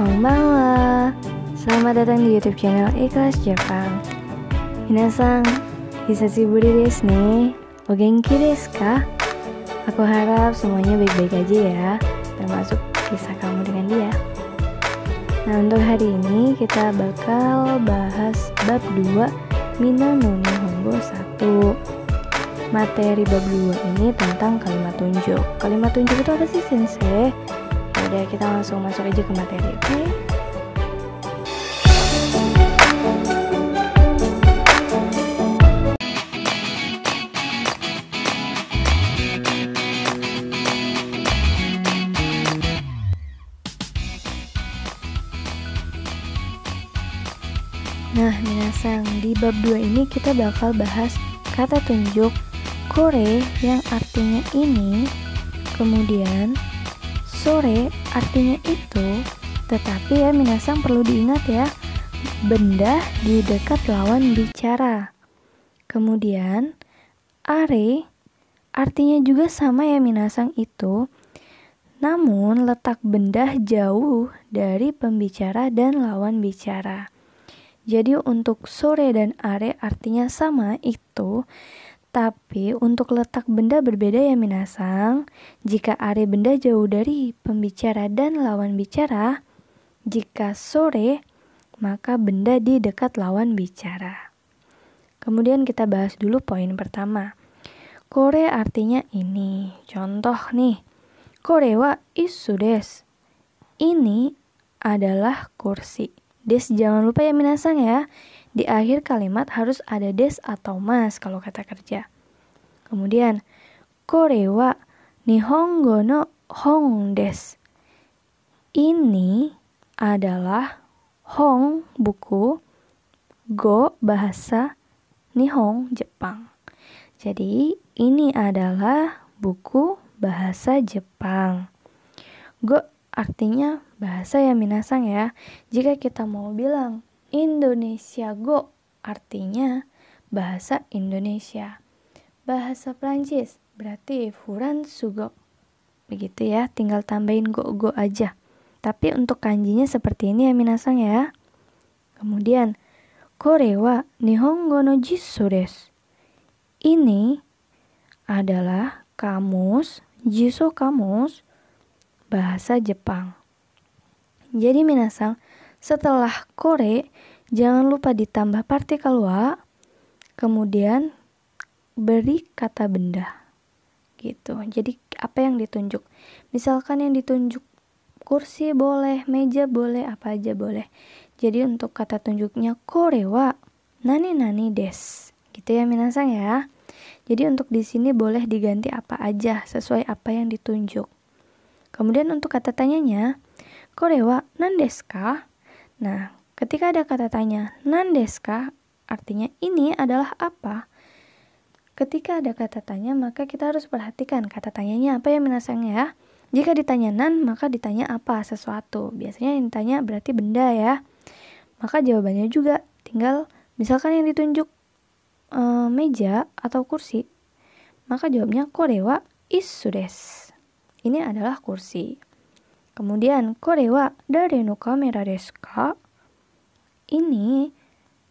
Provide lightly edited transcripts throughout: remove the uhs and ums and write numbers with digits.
Konbanwa. Selamat datang di YouTube channel Ikhlas Jepang. Minasan, hisashi-buri desu ne. O genki desu ka? Aku harap semuanya baik-baik aja ya, termasuk kisah kamu dengan dia. Nah, untuk hari ini kita bakal bahas bab 2 Mina no Nihongo 1. Materi bab 2 ini tentang kalimat tunjuk. Kalimat tunjuk itu apa sih, Sensei? Udah, kita langsung masuk aja ke materi, oke? Nah, minasang, di bab 2 ini kita bakal bahas kata tunjuk kore yang artinya ini, kemudian sore artinya itu, tetapi ya minasang perlu diingat ya, benda di dekat lawan bicara. Kemudian are artinya juga sama ya minasang itu, namun letak benda jauh dari pembicara dan lawan bicara. Jadi untuk sore dan are artinya sama itu, tapi untuk letak benda berbeda ya minasang. Jika are benda jauh dari pembicara dan lawan bicara, jika sore maka benda di dekat lawan bicara. Kemudian kita bahas dulu poin pertama. Kore artinya ini. Contoh nih. Kore wa isu desu. Ini adalah kursi. Des jangan lupa ya minasang ya. Di akhir kalimat harus ada des atau mas kalau kata kerja. Kemudian, kore wa nihongo no hong desu. Ini adalah hong buku, go bahasa, nihong Jepang. Jadi, ini adalah buku bahasa Jepang. Go artinya bahasa ya minasang ya. Jika kita mau bilang Indonesia go artinya bahasa Indonesia. Bahasa Prancis berarti Furansugo. Begitu ya, tinggal tambahin go aja. Tapi untuk kanjinya seperti ini ya minasang ya. Kemudian kore wa nihongo no jisō desu. Ini adalah kamus, jisō kamus bahasa Jepang. Jadi minasang, setelah kore jangan lupa ditambah partikel wa, kemudian beri kata benda. Gitu. Jadi apa yang ditunjuk? Misalkan yang ditunjuk kursi boleh, meja boleh, apa aja boleh. Jadi untuk kata tunjuknya kore wa nani desu. Gitu ya minasang ya. Jadi untuk di sini boleh diganti apa aja sesuai apa yang ditunjuk. Kemudian untuk kata tanyanya, kore wa nan desu ka? Nah, ketika ada kata tanya nan desu ka, artinya ini adalah apa? Ketika ada kata tanya, maka kita harus perhatikan kata tanyanya apa ya minasang ya. Jika ditanya nan, maka ditanya apa sesuatu. Biasanya yang ditanya berarti benda ya. Maka jawabannya juga tinggal misalkan yang ditunjuk meja atau kursi, maka jawabnya kore wa isu desu. Ini adalah kursi. Kemudian kore wa dare no kamera desu ka? Ini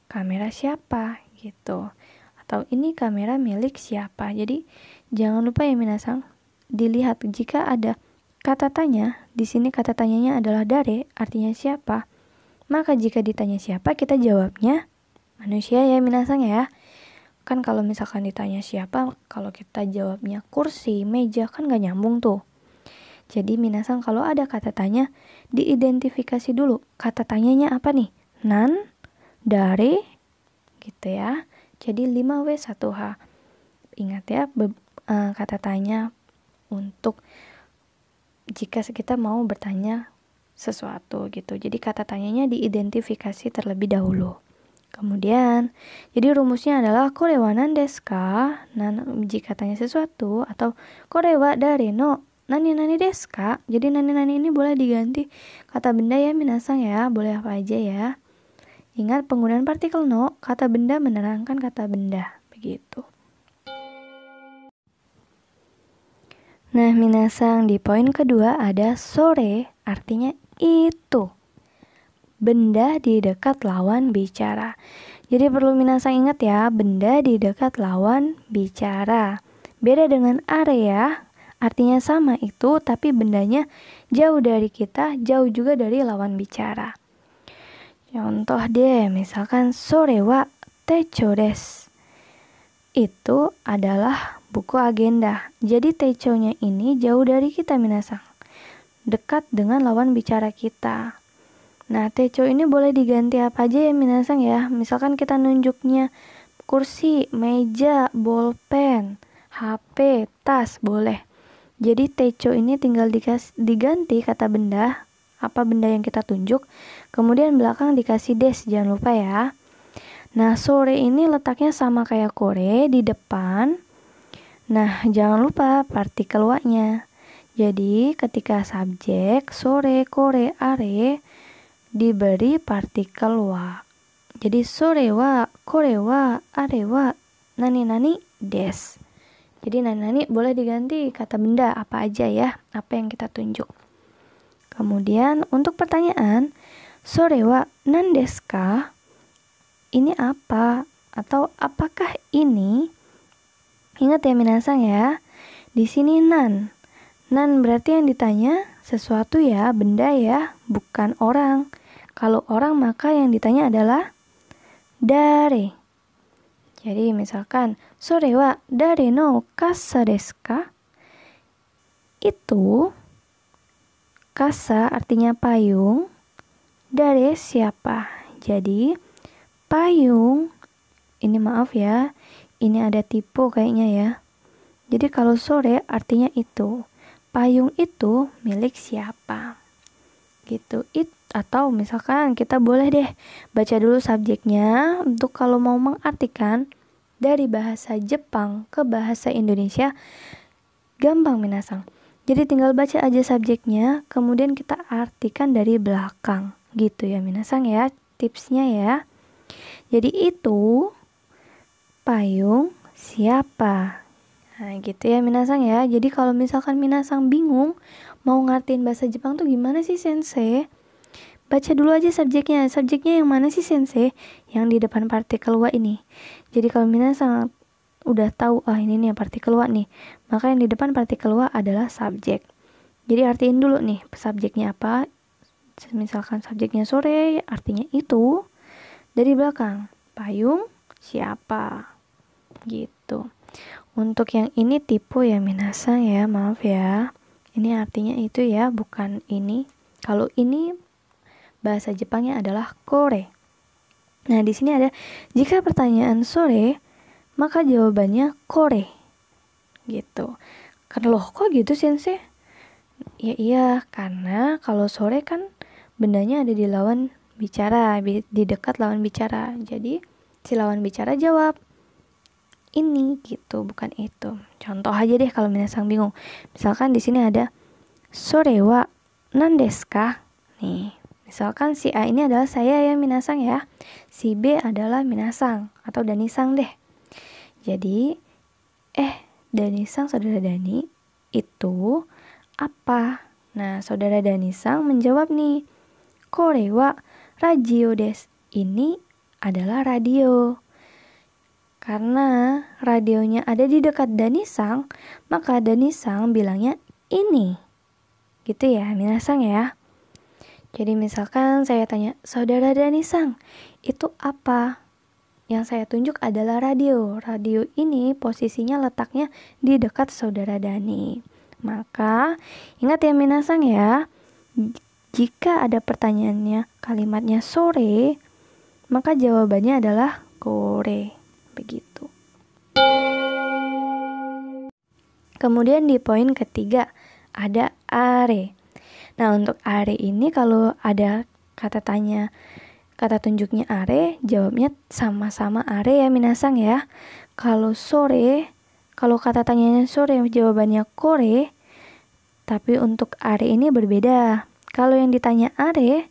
kamera siapa gitu. Atau ini kamera milik siapa. Jadi jangan lupa ya minasang, dilihat jika ada kata tanya, di sini kata tanyanya adalah dare, artinya siapa. Maka jika ditanya siapa, kita jawabnya manusia ya minasang ya. Kan kalau misalkan ditanya siapa, kalau kita jawabnya kursi, meja, kan gak nyambung tuh. Jadi minasang kalau ada kata tanya, diidentifikasi dulu. Kata tanyanya apa nih? Nan, dare, gitu ya. Jadi 5W1H. Ingat ya, kata tanya untuk jika kita mau bertanya sesuatu gitu. Jadi kata tanyanya diidentifikasi terlebih dahulu. Kemudian, jadi rumusnya adalah kore wa nan desu ka? Nan jika tanya sesuatu, atau kore wa dare no nani desu ka? Jadi nani ini boleh diganti kata benda ya minasang ya, boleh apa aja ya. Ingat penggunaan partikel no, kata benda menerangkan kata benda, begitu. Nah minasang, di poin kedua ada sore artinya itu. benda di dekat lawan bicara. Jadi perlu minasang ingat ya, benda di dekat lawan bicara. Beda dengan area, artinya sama itu, tapi bendanya jauh dari kita, jauh juga dari lawan bicara. Contoh deh, misalkan sore wa techo desu. Itu adalah buku agenda. Jadi techo-nya ini jauh dari kita minasang. Dekat dengan lawan bicara kita. Nah, techo ini boleh diganti apa aja ya minasang ya. Misalkan kita nunjuknya kursi, meja, bolpen, HP, tas, boleh. Jadi techo ini tinggal diganti kata benda, apa benda yang kita tunjuk, kemudian belakang dikasih des, jangan lupa ya. Nah, sore ini letaknya sama kayak kore di depan. Nah, jangan lupa partikel wa-nya. Jadi, ketika subjek sore, kore, are diberi partikel wa. Jadi, sore wa, kore wa, are wa, nani des. Jadi, nani boleh diganti kata benda apa aja ya, apa yang kita tunjuk. Kemudian, untuk pertanyaan, sore wa nan desu ka? Ini apa? Atau apakah ini? Ingat ya minasang ya. Di sini nan. Nan berarti yang ditanya sesuatu ya, benda ya, bukan orang. Kalau orang maka yang ditanya adalah dare. Jadi misalkan sore wa dare no kasa desu ka? Itu kasa artinya payung. Dare siapa? Jadi payung, ini maaf ya, ini ada tipe kayaknya ya. Jadi kalau sore artinya itu, payung itu milik siapa? Gitu. Atau misalkan kita boleh deh baca dulu subjeknya untuk kalau mau mengartikan dari bahasa Jepang ke bahasa Indonesia gampang minasang. Jadi tinggal baca aja subjeknya, kemudian kita artikan dari belakang. Gitu ya minasang ya, tipsnya ya. Jadi itu payung siapa? Nah gitu ya minasang ya. Jadi kalau misalkan minasang bingung mau ngertiin bahasa Jepang tuh gimana sih sensei? Baca dulu aja subjeknya. Subjeknya yang mana sih sensei? Yang di depan partikel wa ini. Jadi kalau minasang udah tahu ini nih partikel wa nih, maka yang di depan partikel wa adalah subjek. Jadi artiin dulu nih subjeknya apa. Misalkan subjeknya sore, artinya itu. Dari belakang, payung siapa? Gitu. Untuk yang ini tipe ya minasang ya, maaf ya. Ini artinya itu ya, bukan ini. Kalau ini bahasa Jepangnya adalah kore. Nah, di sini ada jika pertanyaan sore, maka jawabannya kore. Gitu. Loh, kok gitu sensei? Ya iya, karena kalau sore kan bendanya ada di lawan bicara, di dekat lawan bicara. Jadi si lawan bicara jawab ini gitu, bukan itu. Contoh aja deh kalau minasang bingung. Misalkan di sini ada sore wa nan desu ka? Nih, misalkan si A ini adalah saya ya minasang ya. Si B adalah minasang atau danisang deh. Jadi danisang saudara Dani itu apa? Nah, saudara danisang menjawab nih, kore wa radio desu. Ini adalah radio. Karena radionya ada di dekat danisang, maka danisang bilangnya ini. Gitu ya, minasang ya. Jadi misalkan saya tanya, saudara danisang, itu apa? Yang saya tunjuk adalah radio. Radio ini posisinya letaknya di dekat saudara Dani. Maka ingat ya minasang ya, jika ada pertanyaannya kalimatnya sore, maka jawabannya adalah kore. Begitu. Kemudian di poin ketiga ada are. Nah, untuk are ini kalau ada kata tunjuknya are, jawabnya sama-sama are ya minasang ya. Kalau kata tanyanya sore, jawabannya kore. Tapi untuk are ini berbeda. Kalau yang ditanya are,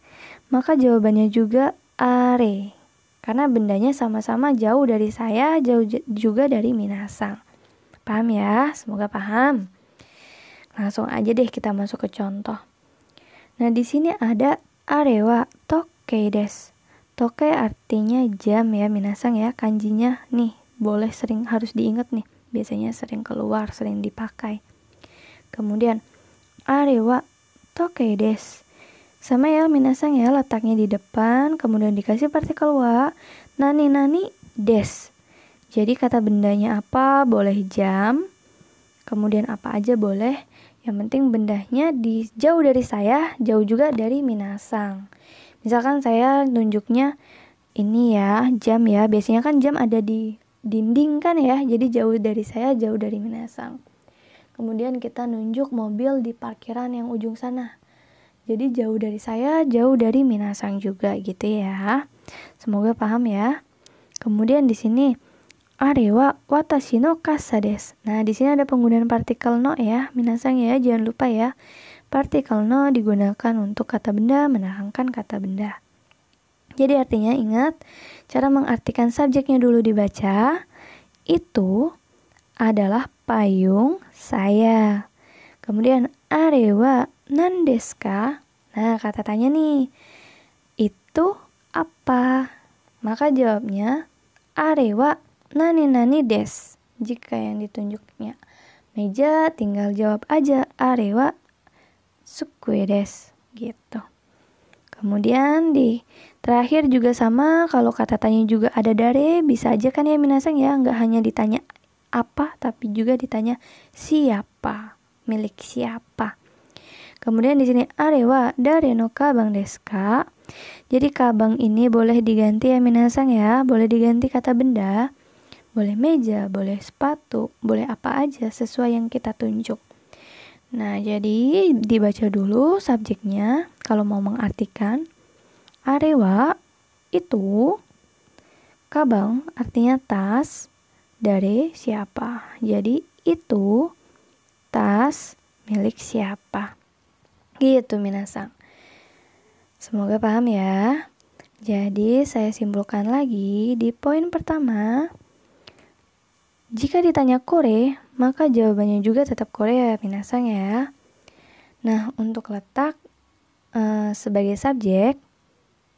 maka jawabannya juga are. Karena bendanya sama-sama jauh dari saya, jauh juga dari minasang. Paham ya? Semoga paham. Langsung aja deh kita masuk ke contoh. Nah, di sini ada are wa Toke desu. Toke artinya jam ya minasang ya. Kanjinya nih harus diingat nih. Biasanya sering keluar, sering dipakai. Kemudian are wa toke desu. Sama ya minasang ya, letaknya di depan, kemudian dikasih partikel wa. Nani desu. Jadi kata bendanya apa? Boleh jam. Kemudian apa aja boleh. Yang penting bendanya jauh dari saya, jauh juga dari minasang. Misalkan saya nunjuknya ini ya, jam ya. Biasanya kan jam ada di dinding kan ya. Jadi jauh dari saya, jauh dari minasang. Kemudian kita nunjuk mobil di parkiran yang ujung sana. Jadi jauh dari saya, jauh dari minasang juga gitu ya. Semoga paham ya. Kemudian di sini are wa watashi no kasa desu. Nah, di sini ada penggunaan partikel no ya, minasang ya, jangan lupa ya. Partikel no digunakan untuk kata benda menerangkan kata benda. Jadi artinya ingat, cara mengartikan subjeknya dulu dibaca. Itu adalah payung saya. Kemudian are wa nan desu ka? Nah, kata tanya nih. Itu apa? Maka jawabnya are wa nani desu. Jika yang ditunjuknya meja, tinggal jawab aja are wa sukue desu gitu. Kemudian di terakhir juga sama, kalau kata tanya juga ada dare, bisa aja kan ya minasang ya, nggak hanya ditanya apa tapi juga ditanya siapa, milik siapa. Kemudian di sini are wa dare no kabang desu ka? Jadi kabang ini boleh diganti ya minasang ya, boleh diganti kata benda, boleh meja, boleh sepatu, boleh apa aja sesuai yang kita tunjuk. Nah, jadi dibaca dulu subjeknya kalau mau mengartikan. Are wa itu, kabang artinya tas, dare siapa. Jadi itu tas milik siapa. Gitu minasang. Semoga paham ya. Jadi saya simpulkan lagi di poin pertama. Jika ditanya kore, maka jawabannya juga tetap kore ya minasang ya. Nah, untuk letak sebagai subjek,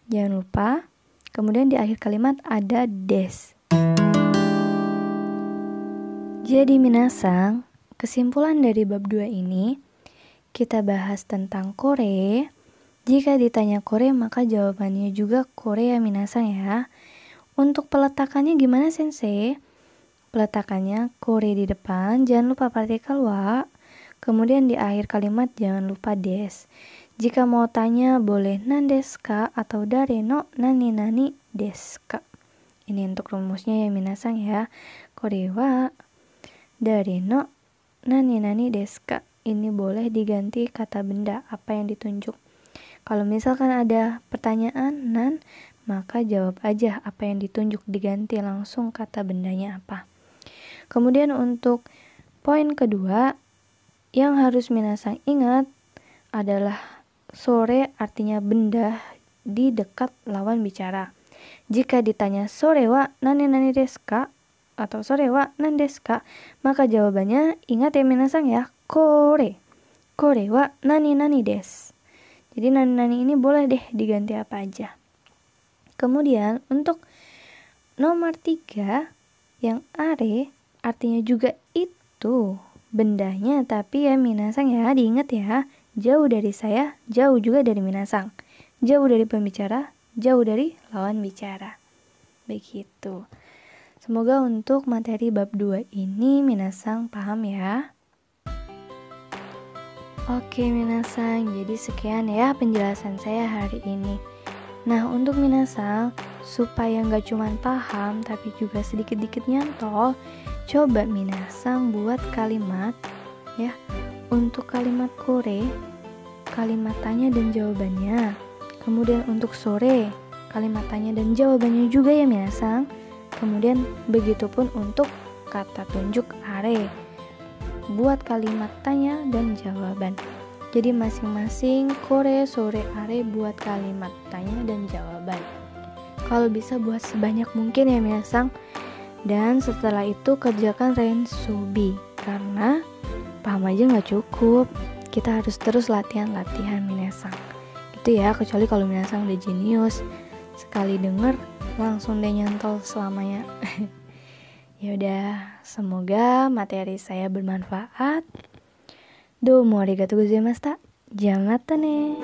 jangan lupa. Kemudian di akhir kalimat ada des. Jadi minasang, kesimpulan dari bab 2 ini, kita bahas tentang kore. Jika ditanya kore, maka jawabannya juga kore ya minasang ya. Untuk peletakannya gimana sensei? Peletakannya kore di depan, jangan lupa partikel wa. Kemudian di akhir kalimat jangan lupa des. Jika mau tanya boleh nan desu ka atau dare no nani desu ka. Ini untuk rumusnya ya minasang ya. Kore wa dare no nani desu ka. Ini boleh diganti kata benda apa yang ditunjuk. Kalau misalkan ada pertanyaan nan, maka jawab aja apa yang ditunjuk, diganti langsung kata bendanya apa. Kemudian untuk poin kedua yang harus minasang ingat adalah sore artinya benda di dekat lawan bicara. Jika ditanya sore wa nani desu ka atau sore wa nan desu ka, maka jawabannya ingat ya minasang ya, kore wa nani desu. Jadi nani ini boleh deh diganti apa aja. Kemudian untuk nomor 3 yang are artinya juga itu bendanya, tapi ya minasang ya diingat ya, jauh dari saya, jauh juga dari minasang, jauh dari pembicara, jauh dari lawan bicara. Begitu. Semoga untuk materi bab 2 ini minasang paham ya. Oke minasang, jadi sekian ya penjelasan saya hari ini. Nah, untuk minasang supaya nggak cuma paham tapi juga sedikit-sedikit nyantol, coba minasang buat kalimat ya. Untuk kalimat kore, kalimat tanya dan jawabannya. Kemudian untuk sore, kalimat tanya dan jawabannya juga ya minasang. Kemudian begitupun untuk kata tunjuk are, buat kalimat tanya dan jawaban. Jadi masing-masing kore, sore, are buat kalimat tanya dan jawaban. Kalau bisa buat sebanyak mungkin ya minasang. Dan setelah itu kerjakan rensubi, karena paham aja nggak cukup. Kita harus terus latihan minasang. gitu ya, kecuali kalau minasang udah jenius. Sekali denger langsung deh nyantol selamanya. Ya udah, semoga materi saya bermanfaat. Domo arigatou gozaimashita. Jamata ne.